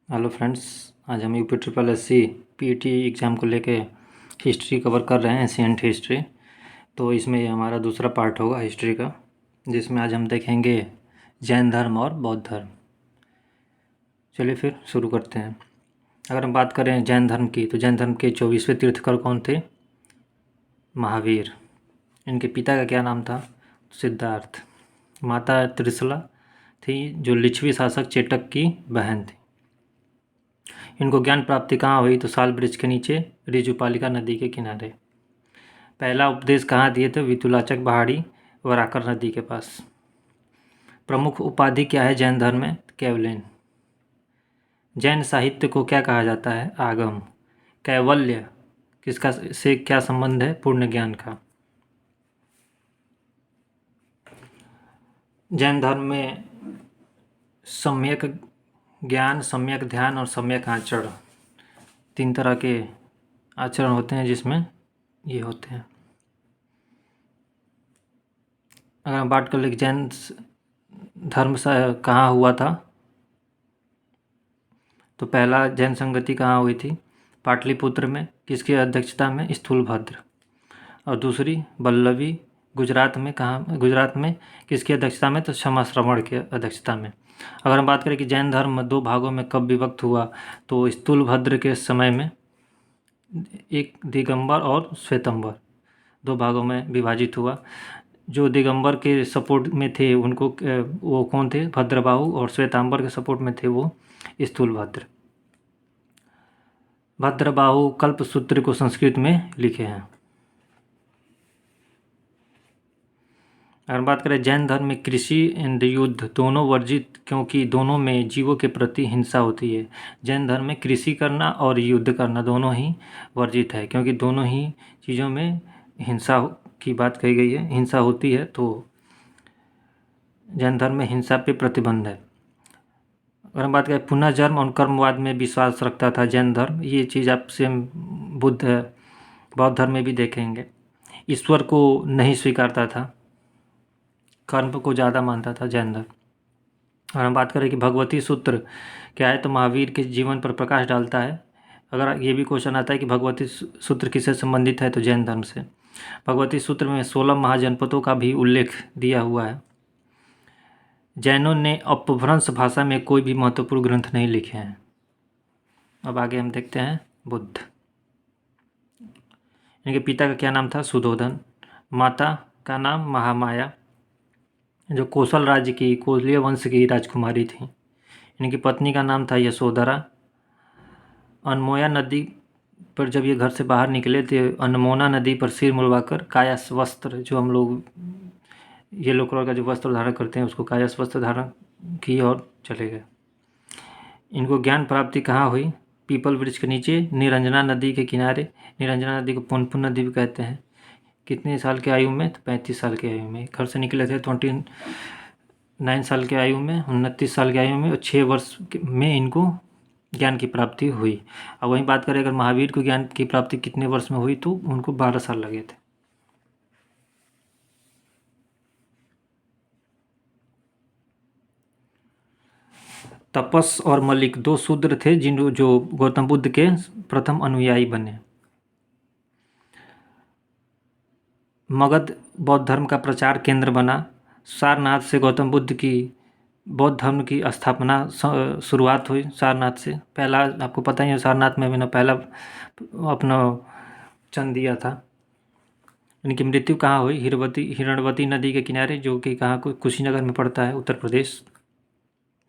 Hello friends. आज हम UP triple S C PT exam को लेके हिस्ट्री कवर कर रहे हैं, एशियंट हिस्ट्री। तो इसमें ये हमारा दूसरा पार्ट होगा हिस्ट्री का, जिसमें आज हम देखेंगे जैन धर्म और बौद्ध धर्म। चलिए फिर शुरू करते हैं। अगर हम बात करें जैन धर्म की, तो जैन धर्म के 24वें तीर्थकर कौन थे? महावीर। इनके पिता का क्या नाम था? सिद्धार्थ। माता त्रिशला थी, जो लिच्छवी शासक चेटक की बहन थी। इनको ज्ञान प्राप्ति कहाँ हुई? तो साल वृक्ष के नीचे, ऋजुपालिका नदी के किनारे। पहला उपदेश कहाँ दिए थे? वितुलाचक पहाड़ी, वराकर नदी के पास। प्रमुख उपाधि क्या है जैन धर्म में? कैवल्यन। जैन साहित्य को क्या कहा जाता है? आगम। कैवल्य किसका से क्या संबंध है? पूर्ण ज्ञान का। जैन धर्म में सम्यक ज्ञान, सम्यक ध्यान और सम्यक आचरण, 3 तरह के आचरण होते हैं जिसमें ये होते हैं। अगर हम बात कर ले जैन धर्म कहाँ हुआ था, तो पहला जैन संगति कहाँ हुई थी? पाटलिपुत्र में। किसकी अध्यक्षता में? स्थूलभद्र। और दूसरी वल्लभी, गुजरात में। कहाँ? गुजरात में। किसकी अध्यक्षता में? तो क्षमाश्रवण की अध्यक्षता में। अगर हम बात करें कि जैन धर्म 2 भागों में कब विभक्त हुआ, तो स्थूलभद्र के समय में एक दिगंबर और श्वेतंबर 2 भागों में विभाजित हुआ। जो दिगंबर के सपोर्ट में थे उनको वो कौन थे? भद्रबाहु। और श्वेतांबर के सपोर्ट में थे वो स्थूलभद्र। भद्रबाहु कल्पसूत्र को संस्कृत में लिखे हैं। अगर बात करें जैन धर्म में कृषि एंड युद्ध दोनों वर्जित, क्योंकि दोनों में जीवों के प्रति हिंसा होती है। जैन धर्म में कृषि करना और युद्ध करना दोनों ही वर्जित है, क्योंकि दोनों ही चीज़ों में हिंसा की बात कही गई है, हिंसा होती है। तो जैन धर्म में हिंसा पे प्रतिबंध है। अगर हम बात करें पुनर्जन्म और कर्मवाद में विश्वास रखता था जैन धर्म, ये चीज़ आपसे बौद्ध धर्म में भी देखेंगे। ईश्वर को नहीं स्वीकारता था, कर्म को ज़्यादा मानता था जैन धर्म। और हम बात करें कि भगवती सूत्र क्या है, तो महावीर के जीवन पर प्रकाश डालता है। अगर ये भी क्वेश्चन आता है कि भगवती सूत्र किससे संबंधित है, तो जैन धर्म से। भगवती सूत्र में 16 महाजनपदों का भी उल्लेख दिया हुआ है। जैनों ने अपभ्रंश भाषा में कोई भी महत्वपूर्ण ग्रंथ नहीं लिखे हैं। अब आगे हम देखते हैं बुद्ध। इनके पिता का क्या नाम था? सुधोधन। माता का नाम महामाया, जो कौशल राज्य की, कोसलीय वंश की राजकुमारी थी। इनकी पत्नी का नाम था यशोधरा। अनमोया नदी पर जब ये घर से बाहर निकले थे, अनमोना नदी पर सिर मुड़वाकर कायास वस्त्र, जो हम लोग येलो कलर का जो वस्त्र धारण करते हैं उसको कायास वस्त्र धारण की और चले गए। इनको ज्ञान प्राप्ति कहाँ हुई? पीपल वृक्ष के नीचे, निरंजना नदी के किनारे। निरंजना नदी को पुनपुन नदी भी कहते हैं। कितने साल की आयु में? तो 35 साल की आयु में। घर से निकले थे 29 साल की आयु में, 29 साल की आयु में, और 6 वर्ष में इनको ज्ञान की प्राप्ति हुई। अब वहीं बात करें अगर महावीर को ज्ञान की प्राप्ति कितने वर्ष में हुई, तो उनको 12 साल लगे थे। तपस और मलिक 2 शूद्र थे जो गौतम बुद्ध के प्रथम अनुयायी बने। मगध बौद्ध धर्म का प्रचार केंद्र बना। सारनाथ से गौतम बुद्ध की बौद्ध धर्म की स्थापना शुरुआत हुई। सारनाथ से पहला, आपको पता ही है, सारनाथ में भी ना पहला अपना चंद दिया था। इनकी मृत्यु कहाँ हुई? हिरणवती नदी के किनारे, जो कि कहाँ कुशीनगर में पड़ता है, उत्तर प्रदेश।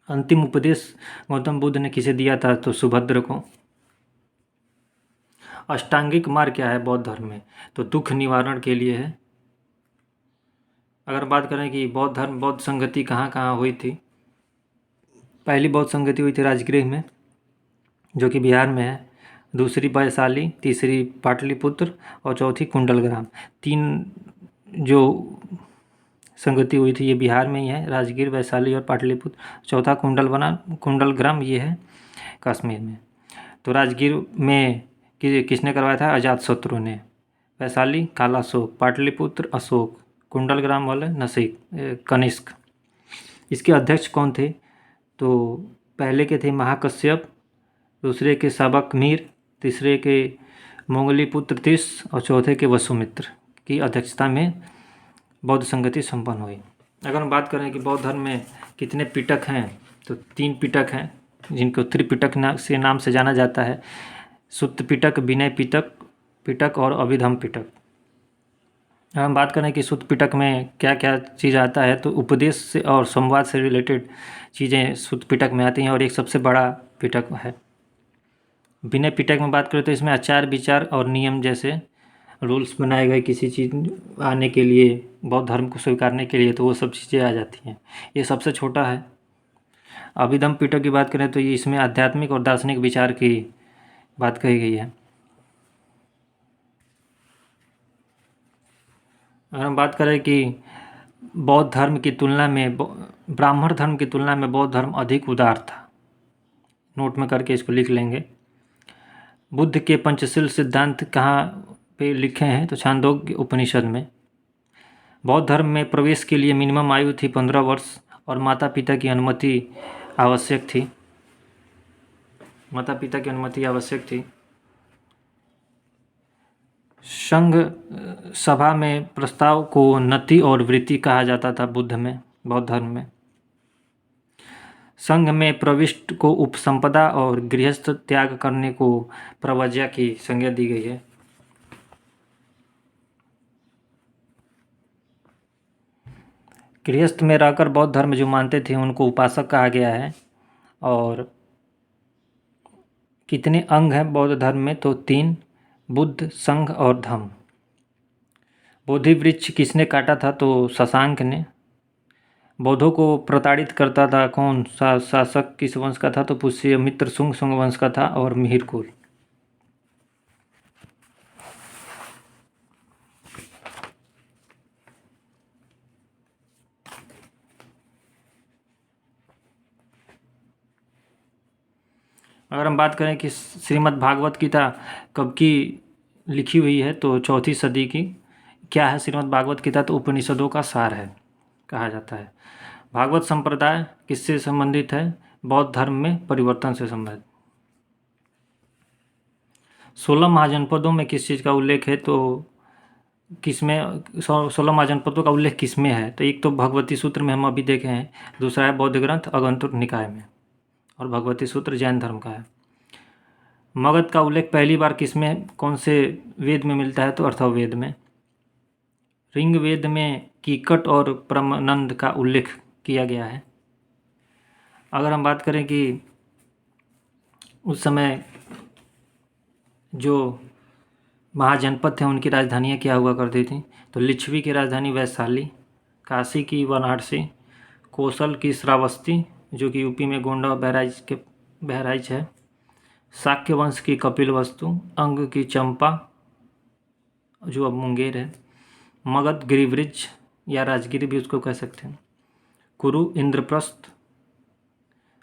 अंतिम उपदेश गौतम बुद्ध ने किसे दिया था? तो सुभद्र को। अष्टांगिक मार्ग क्या है बौद्ध धर्म में? तो दुख निवारण के लिए है। अगर बात करें कि बौद्ध धर्म, बौद्ध संगति कहाँ कहाँ हुई थी, पहली बौद्ध संगति हुई थी राजगृह में, जो कि बिहार में है। दूसरी वैशाली, तीसरी पाटलिपुत्र और चौथी कुंडलग्राम। 3 जो संगति हुई थी ये बिहार में ही है, राजगीर, वैशाली और पाटलिपुत्र। चौथा कुंडलग्राम, ये है कश्मीर में। तो राजगीर में किसने करवाया था? अजातशत्रु ने। वैशाली कालाशोक, पाटलिपुत्र अशोक, कुंडलग्राम वाले कनिष्क। इसके अध्यक्ष कौन थे? तो पहले के थे महाकश्यप, दूसरे के सबक मीर, तीसरे के मोंगली पुत्र तिस और चौथे के वसुमित्र की अध्यक्षता में बौद्ध संगति संपन्न हुई। अगर हम बात करें कि बौद्ध धर्म में कितने पिटक हैं, तो 3 पिटक हैं जिनको त्रिपिटक नाम से जाना जाता है। सुत्त पिटक, विनय पिटक और अभिधम पिटक। अगर हम बात करें कि सुत्त पिटक में क्या क्या चीज़ आता है, तो उपदेश से और संवाद से रिलेटेड चीज़ें सुत्त पिटक में आती हैं और एक सबसे बड़ा पिटक है। विनय पिटक में बात करें तो इसमें आचार विचार और नियम जैसे रूल्स बनाए गए किसी चीज़ आने के लिए, बौद्ध धर्म को स्वीकारने के लिए, तो वो सब चीज़ें आ जाती हैं। ये सबसे छोटा है। अभिधम पिटक की बात करें तो ये इसमें आध्यात्मिक और दार्शनिक विचार की बात कही गई है। अगर हम बात करें कि बौद्ध धर्म की तुलना में ब्राह्मण धर्म की तुलना में बौद्ध धर्म अधिक उदार था, नोट में करके इसको लिख लेंगे। बुद्ध के पंचशील सिद्धांत कहाँ पे लिखे हैं, तो छांदोग्य उपनिषद में। बौद्ध धर्म में प्रवेश के लिए मिनिमम आयु थी 15 वर्ष और माता पिता की अनुमति आवश्यक थी। माता पिता की अनुमति आवश्यक थी। संघ सभा में प्रस्ताव को नति और वृत्ति कहा जाता था बौद्ध धर्म में। संघ में प्रविष्ट को उपसंपदा और गृहस्थ त्याग करने को प्रव्रज्या की संज्ञा दी गई है। गृहस्थ में रहकर बौद्ध धर्म जो मानते थे उनको उपासक कहा गया है। और कितने अंग हैं बौद्ध धर्म में, तो 3, बुद्ध, संघ और धम्म। बोधि वृक्ष किसने काटा था, तो शशांक ने। बौद्धों को प्रताड़ित करता था कौन, शासक किस वंश का था, तो पुष्यमित्र शुंग वंश का था और मिहिर कुल। अगर हम बात करें कि श्रीमद् भागवत गीता कब की लिखी हुई है, तो 4वीं सदी की। क्या है श्रीमद् भागवत गीता, तो उपनिषदों का सार है कहा जाता है। भागवत संप्रदाय किससे संबंधित है, बौद्ध धर्म में परिवर्तन से संबंधित। 16 महाजनपदों में किस चीज़ का उल्लेख है, तो किसमें 16 महाजनपदों का उल्लेख किसमें है, तो एक तो भगवती सूत्र में हम अभी देखे हैं, दूसरा है बौद्ध ग्रंथ आगंतुक निकाय में, और भगवती सूत्र जैन धर्म का है। मगध का उल्लेख पहली बार किसमें, कौन से वेद में मिलता है, तो अथर्ववेद में। ऋग्वेद में कीकट और परमानंद का उल्लेख किया गया है। अगर हम बात करें कि उस समय जो महाजनपद थे उनकी राजधानियाँ क्या हुआ करती थी, तो लिच्छवी की राजधानी वैशाली, काशी की वाराणसी, कौशल की श्रावस्ती जो कि यूपी में गोंडा और बहराइच है, शाक्य वंश की कपिलवस्तु, अंग की चंपा जो अब मुंगेर है, मगध गिरिवृज या राजगिरी भी उसको कह सकते हैं, कुरु इंद्रप्रस्थ,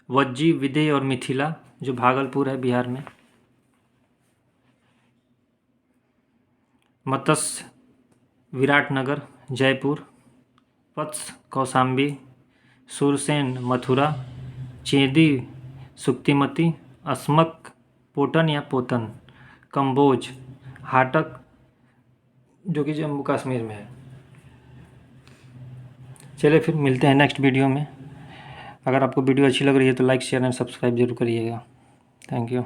वज्जी विदेह और मिथिला जो भागलपुर है बिहार में, मत्स्य विराटनगर जयपुर, वत्स कौशाम्बी, सुरसेन मथुरा, चेदी सुक्तिमती, अस्मक पोटन या पोतन, कंबोज, हाटक जो कि जम्मू कश्मीर में है। चलिए फिर मिलते हैं नेक्स्ट वीडियो में। अगर आपको वीडियो अच्छी लग रही है तो लाइक शेयर एंड सब्सक्राइब जरूर करिएगा। Thank you.